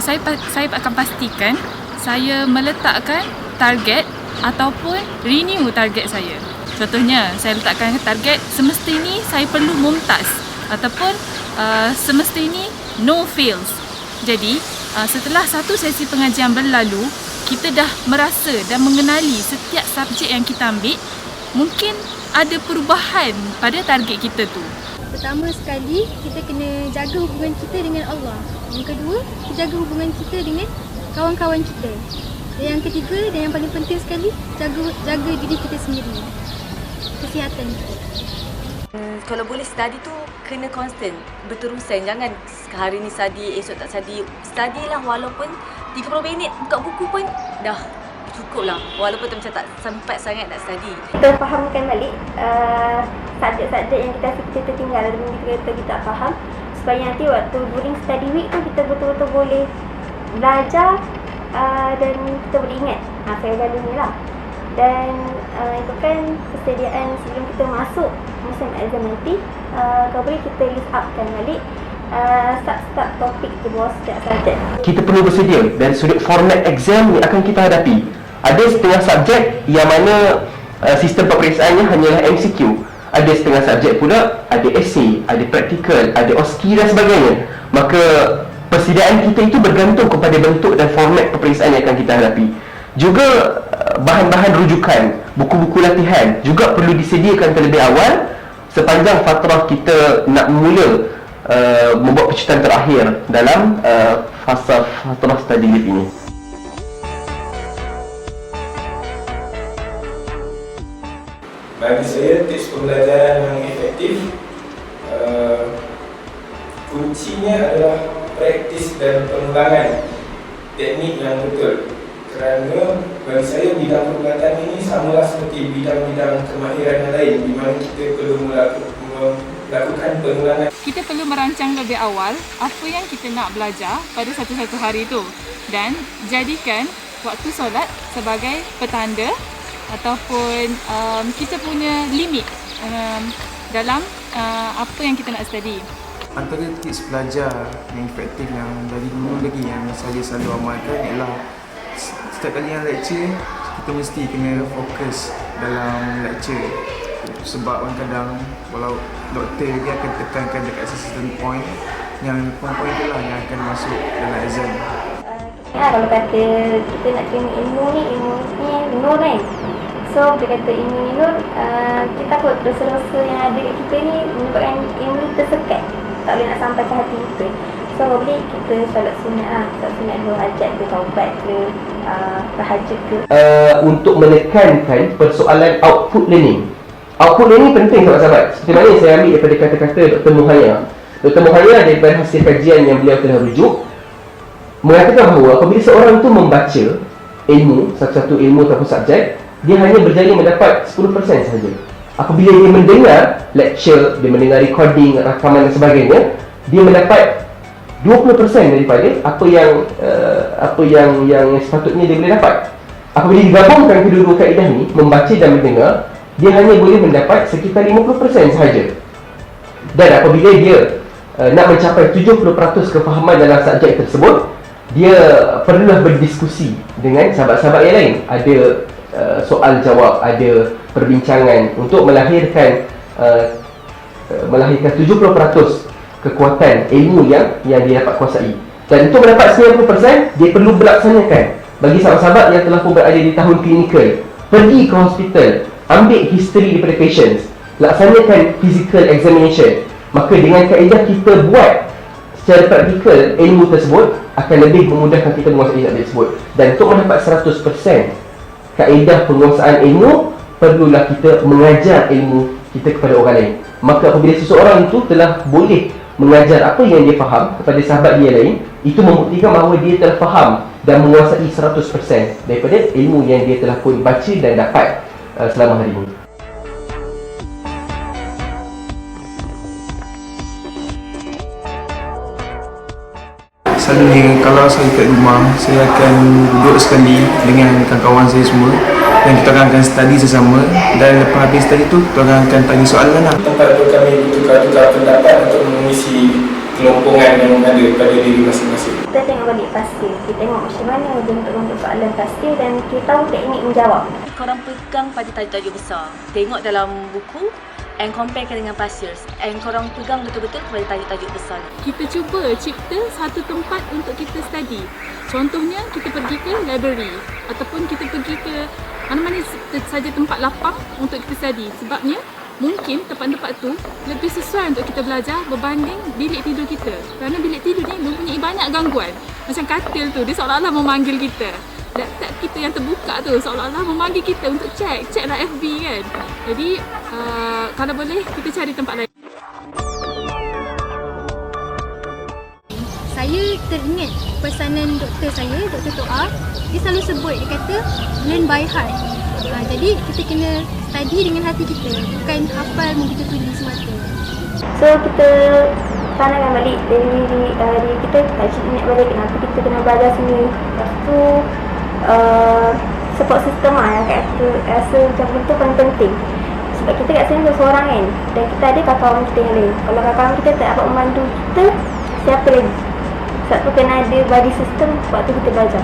saya akan pastikan saya meletakkan target ataupun renew target saya. Contohnya, saya letakkan target semestinya saya perlu mumtaz ataupun semestinya no fails. Jadi, setelah satu sesi pengajian berlalu, kita dah merasa dan mengenali setiap subjek yang kita ambil, mungkin ada perubahan pada target kita tu. Pertama sekali, kita kena jaga hubungan kita dengan Allah. Yang kedua, kita jaga hubungan kita dengan kawan-kawan kita. Dan yang ketiga dan yang paling penting sekali, jaga diri kita sendiri. Kesihatan kita. Kalau boleh study tu kena constant, berterusan. Jangan hari ni study, esok tak study. Study lah walaupun 30 minit buka buku pun dah cukup lah. Walaupun tu macam tak sempat sangat nak study. Kita fahamkan balik subjek-subjek yang kita tertinggal dan kita tak faham, supaya nanti waktu during study week tu kita betul-betul boleh belajar dan kita boleh ingat faedah ni lah. Dan itu kan persediaan sebelum kita masuk musim exam nanti, kalau boleh kita list upkan balik start topik di bawah setiap subjek. Kita perlu bersedia dari sudut format exam yang akan kita hadapi. Ada setengah subjek yang mana sistem pemeriksaannya hanyalah MCQ. Ada setengah subjek pula ada essay, ada praktikal, ada OSCE dan sebagainya. Maka persediaan kita itu bergantung kepada bentuk dan format peperiksaan yang akan kita hadapi. Juga bahan-bahan rujukan, buku-buku latihan juga perlu disediakan terlebih awal sepanjang fatrah kita nak mula membuat pecutan terakhir dalam fasa fatrah study leave ini. Bagi saya, tips pembelajaran yang efektif kuncinya adalah praktis dan pengulangan teknik yang betul. Kerana bagi saya bidang perubatan ini samalah seperti bidang-bidang kemahiran yang lain di mana kita perlu melakukan pengulangan. Kita perlu merancang lebih awal apa yang kita nak belajar pada satu-satu hari itu dan jadikan waktu solat sebagai petanda ataupun kita punya limit dalam apa yang kita nak study. Antara tips belajar yang efektif yang dari dulu lagi yang saya selalu amalkan ialah setiap kali yang lecture, kita mesti kena fokus dalam lecture. Sebab kadang walau doktor dia akan tekankan dekat certain point, yang point-point itulah yang akan masuk dalam exam. Kalau kata kita nak terima ilmu ni nur kan. So dia kata ilmu ni nur, kita takut dosa-dosa yang ada kat kita ni menyebabkan ilmu tersekat, tak boleh nak sampai ke hati kita. So boleh kita solat sunat solat sunat 2 hajat ke, taubat ke, tahajud ke. Untuk menekankan persoalan output learning. Output learning penting sahabat-sahabat. Seperti mana saya ambil daripada kata-kata Dr. Muhaya. Dr. Muhaya daripada hasil kajian yang beliau telah rujuk mengatakan bahawa apabila seorang tu membaca ilmu, satu-satu ilmu ataupun subjek, dia hanya berjaya mendapat 10% sahaja. Apabila dia mendengar lecture, dia mendengar recording, rakaman dan sebagainya, dia mendapat 20% daripada apa yang sepatutnya dia boleh dapat. Apabila digabungkan kedua-dua kaedah ni, membaca dan mendengar, dia hanya boleh mendapat sekitar 50% sahaja. Dan apabila dia nak mencapai 70% kefahaman dalam subjek tersebut, dia perlulah berdiskusi dengan sahabat-sahabat yang lain. Ada soal jawab, ada perbincangan untuk melahirkan 70% kekuatan ilmu yang dia dapat kuasai. Dan untuk mendapat 90%, dia perlu melaksanakan. Bagi sahabat-sahabat yang telah pun berada di tahun klinikal, pergi ke hospital, ambil history daripada patients, laksanakan physical examination. Maka dengan kaedah kita buat secara praktikal ilmu tersebut, akan lebih memudahkan kita menguasai subjek tersebut. Dan untuk mendapat 100% kaedah penguasaan ilmu, perlulah kita mengajar ilmu kita kepada orang lain. Maka apabila seseorang itu telah boleh mengajar apa yang dia faham kepada sahabat dia lain, itu membuktikan bahawa dia telah faham dan menguasai 100% daripada ilmu yang dia telah pun baca dan dapat selama hari ini. Selalunya kalau saya kat rumah, saya akan duduk sekali dengan kawan-kawan saya semua dan kita akan study sesama, dan lepas habis study tu kita akan tanya soalan lah. Tempat tu kami bertukar-tukar pendapat untuk mengisi kelompongan yang ada pada diri masing-masing. kita tengok balik pasir. Kita tengok macam mana bentuk-bentuk soalan pasir dan kita tahu teknik menjawab. Korang pegang pada tajuk-tajuk besar. Tengok dalam buku and comparekan dengan pasir. And korang pegang betul-betul kepada tajuk-tajuk besar. Kita cuba cipta satu tempat untuk kita study. Contohnya, kita pergi ke library ataupun kita pergi ke mana-mana saja tempat lapang untuk kita study. Sebabnya, mungkin tempat-tempat tu lebih sesuai untuk kita belajar berbanding bilik tidur kita. Kerana bilik tidur ni mempunyai banyak gangguan. Macam katil tu, dia seolah-olah memanggil kita. Laptop kita yang terbuka tu seolah-olah memanggil kita untuk checklah FB kan. Jadi, kalau boleh, kita cari tempat lain. Saya teringat pesanan doktor saya, Dr. Toa. Dia selalu sebut, dia kata learn by heart. Jadi kita kena study dengan hati kita, bukan hafal begitu tulis semata. So kita tanamkan balik diri kita, ingat balik kenapa kita kena belajar sendiri. Lepas tu support system yang kat aku rasa macam itu paling penting. Sebab kita kat sini seorang kan, dan kita ada kawan kita yang lain. Kalau kawan kita tak dapat membantu kita, siapa lagi? Sebab tu kena ada body system waktu kita belajar.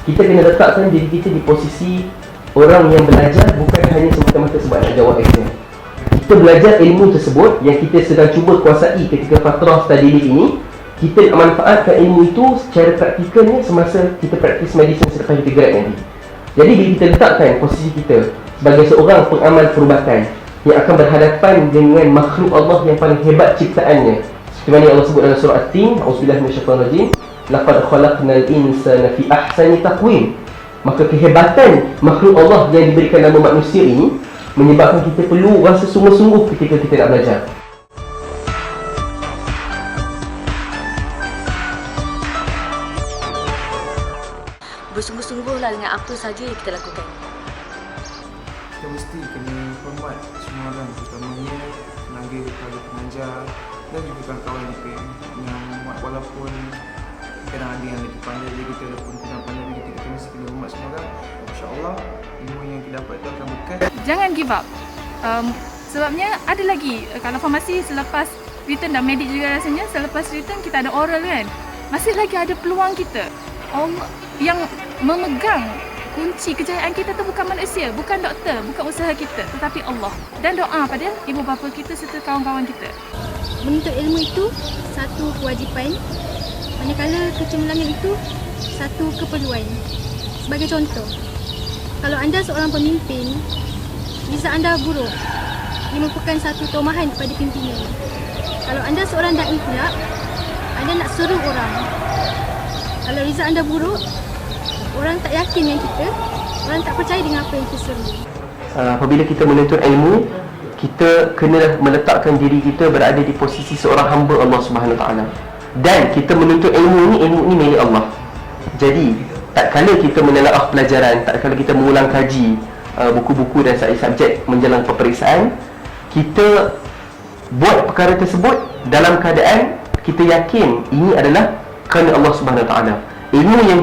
Kita kena letakkan diri kita di posisi orang yang belajar, bukan hanya semata-mata sebab nak jawab exam. Kita belajar ilmu tersebut yang kita sedang cuba kuasai ketika fatrah study leave ini. Kita nak manfaatkan ilmu itu secara praktikalnya semasa kita praktis medicine selepas kita grad nanti. Jadi bila kita letakkan posisi kita sebagai seorang pengamal perubatan yang akan berhadapan dengan makhluk Allah yang paling hebat ciptaannya, seperti mana Allah sebut dalam surah At-Tin, A'udzubillahi minasyaitonirrajim, laqad khalaqnal insana fi ahsani taqwim. Maka kehebatan makhluk Allah yang diberikan nama manusia ini menyebabkan kita perlu rasa sungguh-sungguh ketika kita nak belajar. Bersungguh-sungguhlah dengan apa saja yang kita lakukan. Kita mesti kena hormat semua orang, terutamanya tenaga kepada pengajar dan juga kawan-kawan kita yang walaupun kadang ada yang lebih pandai dari kita ataupun kurang pandai dari kita, kita mesti kena hormat semua orang. InsyaAllah ilmu yang kita dapat itu akan bekas. Jangan give up. Sebabnya ada lagi, kalau farmasi selepas return dan medik juga rasanya, selepas return kita ada oral kan. Masih lagi ada peluang kita. Allah yang memegang kunci kejayaan kita tu bukan manusia, bukan doktor, bukan usaha kita, tetapi Allah. Dan doa pada ibu bapa kita serta kawan-kawan kita. Menuntut ilmu itu satu kewajipan, manakala kecemerlangan itu satu keperluan. Sebagai contoh, kalau anda seorang pemimpin, visa anda buruk, ia merupakan satu tomahan kepada pimpinan. Kalau anda seorang da'i pula, anda nak suruh orang. Kalau result anda buruk, orang tak yakin dengan kita, orang tak percaya dengan apa yang kita suruh. Apabila kita menuntut ilmu, kita kena meletakkan diri kita berada di posisi seorang hamba Allah Subhanahu Wa Taala. Dan kita menuntut ilmu ni milik Allah. Jadi, tak kala kita menelaah pelajaran, tak kala kita mengulang kaji buku-buku dan subjek menjelang peperiksaan, kita buat perkara tersebut dalam keadaan kita yakin ini adalah kerana Allah Subhanahu Wa Taala. Ilmu yang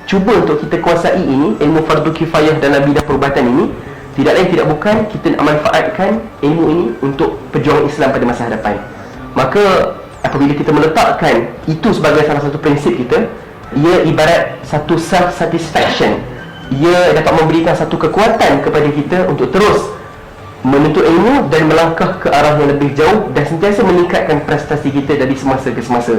cuba untuk kita kuasai ini, ilmu fardu kifayah dalam bidang perubatan ini, tidak lain tidak bukan kita nak manfaatkan ilmu ini untuk perjuangan Islam pada masa hadapan. Maka apabila kita meletakkan itu sebagai salah satu prinsip kita, ia ibarat satu self satisfaction. Ia dapat memberikan satu kekuatan kepada kita untuk terus menuntut ilmu dan melangkah ke arah yang lebih jauh dan sentiasa meningkatkan prestasi kita dari semasa ke semasa.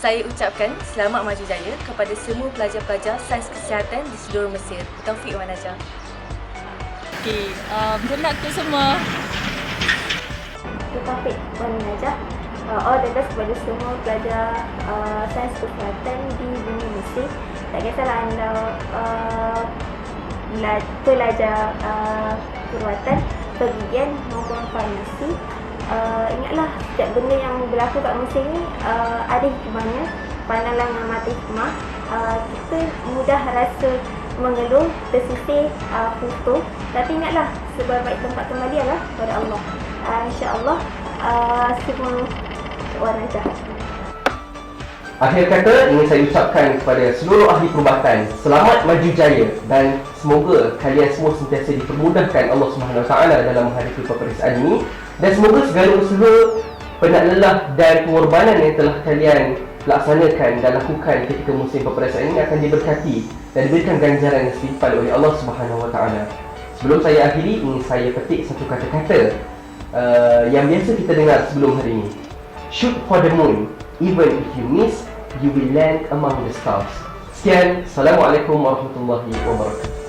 Saya ucapkan selamat maju jaya kepada semua pelajar-pelajar sains kesihatan di seluruh Mesir. Taufik Wan Najah. Okay, good luck to semua. Taufik Wan Najah. All the best kepada semua pelajar sains kesihatan di bumi Mesir. Tak kisahlah anda pelajar perubatan, pergigian maupun farmasi. Ingatlah setiap benda yang berlaku kat Mesir ni ada hikmahnya. Pandanglah dengan mata hikmah. Kita mudah rasa mengeluh, tersisih, putus. Tapi ingatlah sebaik-baik tempat kembali adalah kepada Allah. InsyaAllah semua warna jahat. Akhir kata, ingin saya ucapkan kepada seluruh ahli perubatan, selamat maju jaya dan semoga kalian semua sentiasa dipermudahkan Allah Subhanahu Wa Taala dalam menghadapi peperiksaan ini, dan semoga segala usaha, penat lelah dan pengorbanan yang telah kalian laksanakan dan lakukan ketika musim peperiksaan ini akan diberkati dan diberikan ganjaran yang setimpal oleh Allah Subhanahu Wa Taala. Sebelum saya akhiri, ingin saya petik satu kata-kata yang biasa kita dengar sebelum hari ini. Shoot for the moon. Even if you miss, you will land among the stars. Sekian, Assalamualaikum warahmatullahi wabarakatuh.